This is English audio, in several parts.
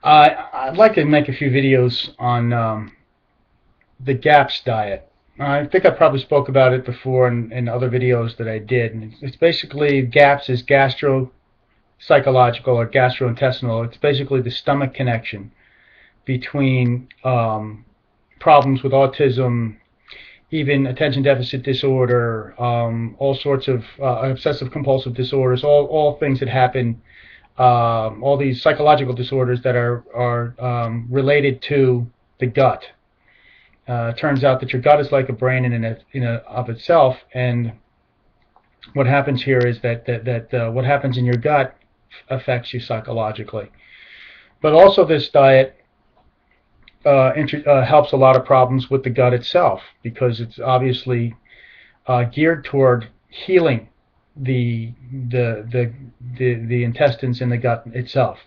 I'd like to make a few videos on the GAPS diet. I think I probably spoke about it before in other videos that I did. And it's basically GAPS is gastro psychological or gastrointestinal. It's basically the stomach connection between problems with autism, even attention deficit disorder, all sorts of obsessive compulsive disorders, all things that happen, all these psychological disorders that are related to the gut. It turns out that your gut is like a brain in of itself, and what happens here is that what happens in your gut affects you psychologically. But also, this diet helps a lot of problems with the gut itself because it's obviously geared toward healing the the intestines in the gut itself.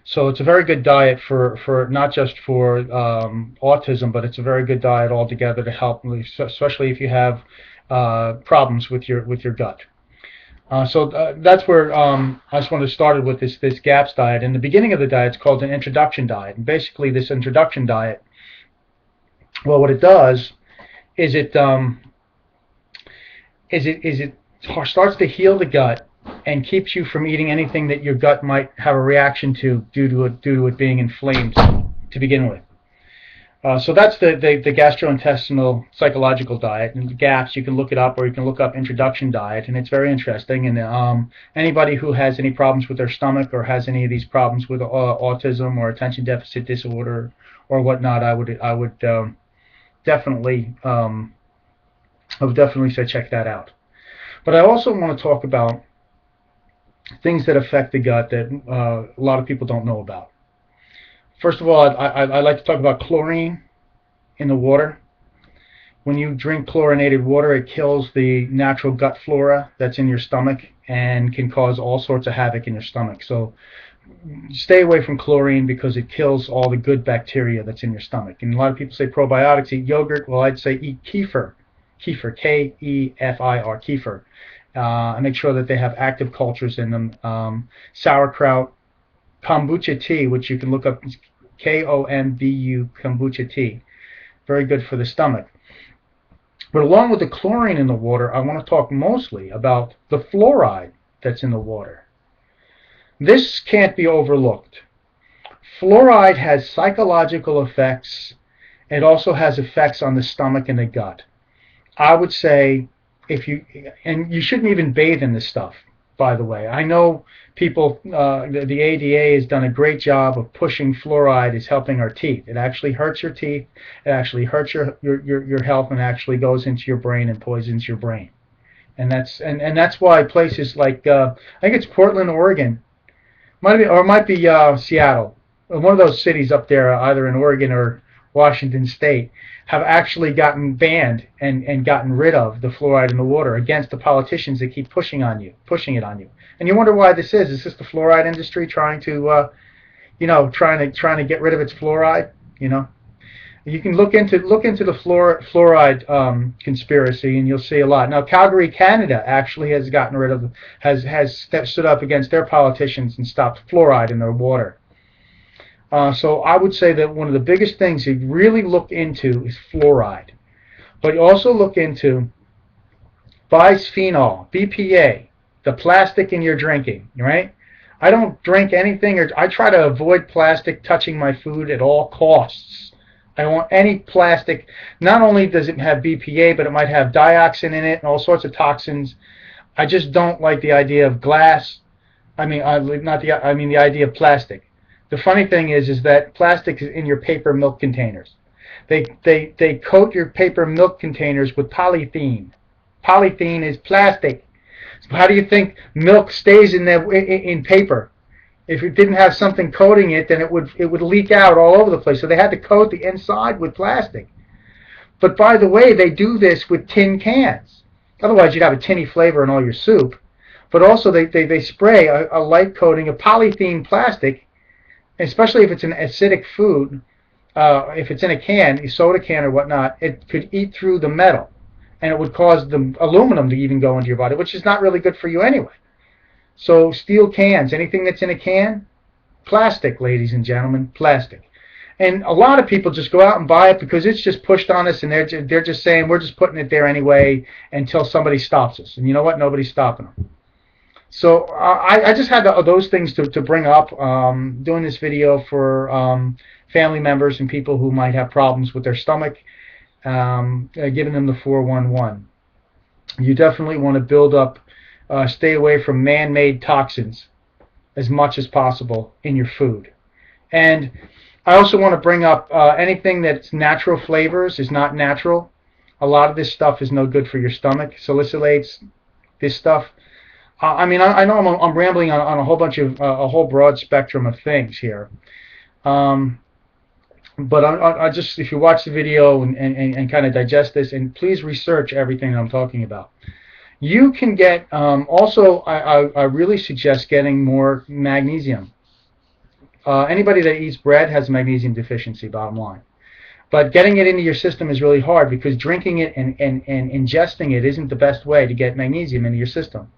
So it's a very good diet for not just for autism, but it's a very good diet altogether to help, especially if you have problems with your gut. That's where I just wanted to start with this GAPS diet. In the beginning of the diet, it's called an introduction diet. And basically, this introduction diet, well, what it does is it starts to heal the gut and keeps you from eating anything that your gut might have a reaction to due to it being inflamed to begin with. So that's the gastrointestinal psychological diet. And the GAPS, you can look it up, or you can look up introduction diet, and it's very interesting. And anybody who has any problems with their stomach or has any of these problems with autism or attention deficit disorder or whatnot, I would definitely say check that out. But I also want to talk about things that affect the gut that a lot of people don't know about. First of all, I like to talk about chlorine in the water. When you drink chlorinated water, it kills the natural gut flora that's in your stomach and can cause all sorts of havoc in your stomach. So stay away from chlorine because it kills all the good bacteria that's in your stomach. And a lot of people say probiotics, eat yogurt. Well, I'd say eat kefir. Kefir, K-E-F-I-R, kefir. And make sure that they have active cultures in them. Sauerkraut, kombucha tea, which you can look up, K-O-M-B-U, kombucha tea. Very good for the stomach. But along with the chlorine in the water, I want to talk mostly about the fluoride that's in the water. This can't be overlooked. Fluoride has psychological effects. It also has effects on the stomach and the gut. I would say and you shouldn't even bathe in this stuff, by the way. I know people, the ADA has done a great job of pushing fluoride is helping our teeth. It actually hurts your teeth. It actually hurts your health and actually goes into your brain and poisons your brain. And that's why places like, I think it's Portland, Oregon, it might be Seattle, one of those cities up there, either in Oregon or Washington State, have actually gotten banned and gotten rid of the fluoride in the water against the politicians that keep pushing it on you. And you wonder why this is. Is this the fluoride industry trying to, trying to get rid of its fluoride? You can look into the fluoride conspiracy, and you'll see a lot. Now, Calgary, Canada, actually has gotten rid of, has stood up against their politicians and stopped fluoride in their water. So I would say that one of the biggest things you really look into is fluoride. But you also look into bisphenol, BPA, the plastic in your drinking, right? I don't drink anything, or I try to avoid plastic touching my food at all costs. I don't want any plastic. Not only does it have BPA, but it might have dioxin in it and all sorts of toxins. I just don't like the idea of glass. The idea of plastic. The funny thing is that plastic is in your paper milk containers. They coat your paper milk containers with polythene. Polythene is plastic. So how do you think milk stays in paper? If it didn't have something coating it, then it would leak out all over the place. So they had to coat the inside with plastic. But by the way, they do this with tin cans. Otherwise, you'd have a tinny flavor in all your soup. But also, they spray a light coating of polythene plastic, especially if it's an acidic food. If it's in a can, a soda can or whatnot, it could eat through the metal, and it would cause the aluminum to even go into your body, which is not really good for you anyway. So steel cans, anything that's in a can, Plastic, ladies and gentlemen, plastic. And a lot of people just go out and buy it because it's just pushed on us, and they're just saying we're just putting it there anyway until somebody stops us. And you know what? Nobody's stopping them. So I just had those things to bring up, doing this video for family members and people who might have problems with their stomach, giving them the 411. You definitely want to build up, stay away from man-made toxins as much as possible in your food. And I also want to bring up anything that's natural flavors is not natural. A lot of this stuff is no good for your stomach. Salicylates, this stuff. I mean, I know I'm rambling on a whole bunch of a whole broad spectrum of things here. But I just, if you watch the video and kind of digest this, and please research everything that I'm talking about. You can get, also, I really suggest getting more magnesium. Anybody that eats bread has magnesium deficiency, bottom line. But getting it into your system is really hard because drinking it and ingesting it isn't the best way to get magnesium into your system.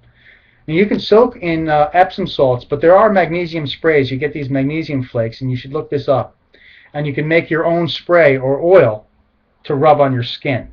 And you can soak in Epsom salts, but there are magnesium sprays. You get these magnesium flakes, and you should look this up. And you can make your own spray or oil to rub on your skin.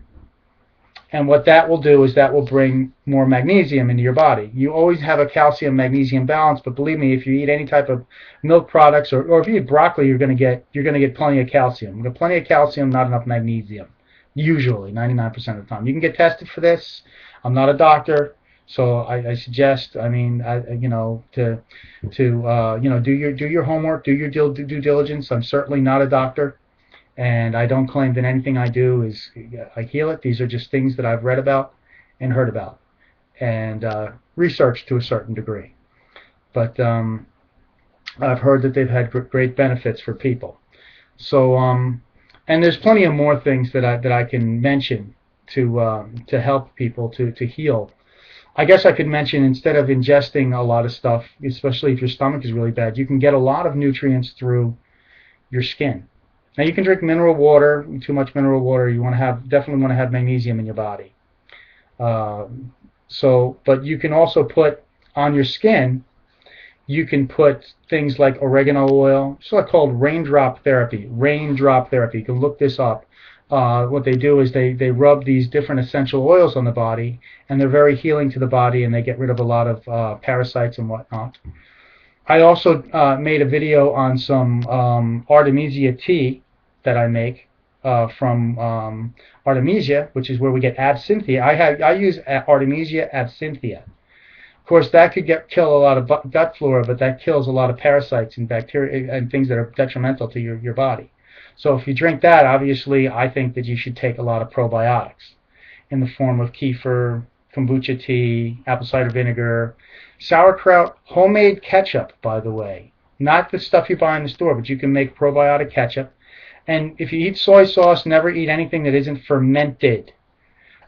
And what that will do is that will bring more magnesium into your body. You always have a calcium-magnesium balance, but believe me, if you eat any type of milk products or if you eat broccoli, you're going to get plenty of calcium. You get plenty of calcium, not enough magnesium. Usually, 99% of the time. You can get tested for this. I'm not a doctor, so I suggest, I mean, you know, to you know, do your homework, do your due diligence. I'm certainly not a doctor. And I don't claim that anything I do is I heal it. These are just things that I've read about and heard about and researched to a certain degree. But I've heard that they've had great benefits for people. So and there's plenty of more things that I can mention to help people to heal. I guess I could mention, instead of ingesting a lot of stuff, especially if your stomach is really bad, you can get a lot of nutrients through your skin. Now you can drink mineral water. Too much mineral water, you definitely want to have magnesium in your body. But you can also put on your skin. You can put things like oregano oil. It's what's called raindrop therapy. Raindrop therapy. You can look this up. What they do is they rub these different essential oils on the body, and they're very healing to the body, and they get rid of a lot of parasites and whatnot. I also made a video on some Artemisia tea that I make from Artemisia, which is where we get absinthe. I use Artemisia absinthe. Of course, that could kill a lot of gut flora, but that kills a lot of parasites and bacteria and things that are detrimental to your body. So if you drink that, obviously, I think that you should take a lot of probiotics in the form of kefir, kombucha tea, apple cider vinegar, sauerkraut, homemade ketchup, by the way. Not the stuff you buy in the store, but you can make probiotic ketchup. And if you eat soy sauce, never eat anything that isn't fermented.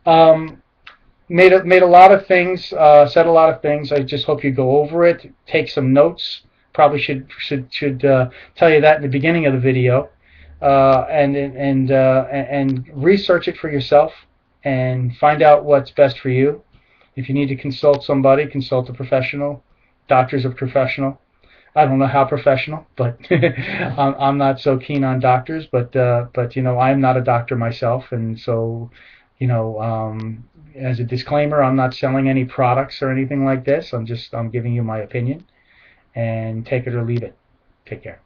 Made a lot of things, said a lot of things. I just hope you go over it, take some notes. Probably should tell you that in the beginning of the video, and research it for yourself and find out what's best for you. If you need to consult somebody, consult a professional. Doctor's a professional. I don't know how professional, but I'm not so keen on doctors. But you know, I'm not a doctor myself, and so, you know, as a disclaimer, I'm not selling any products or anything like this. I'm giving you my opinion, and take it or leave it. Take care.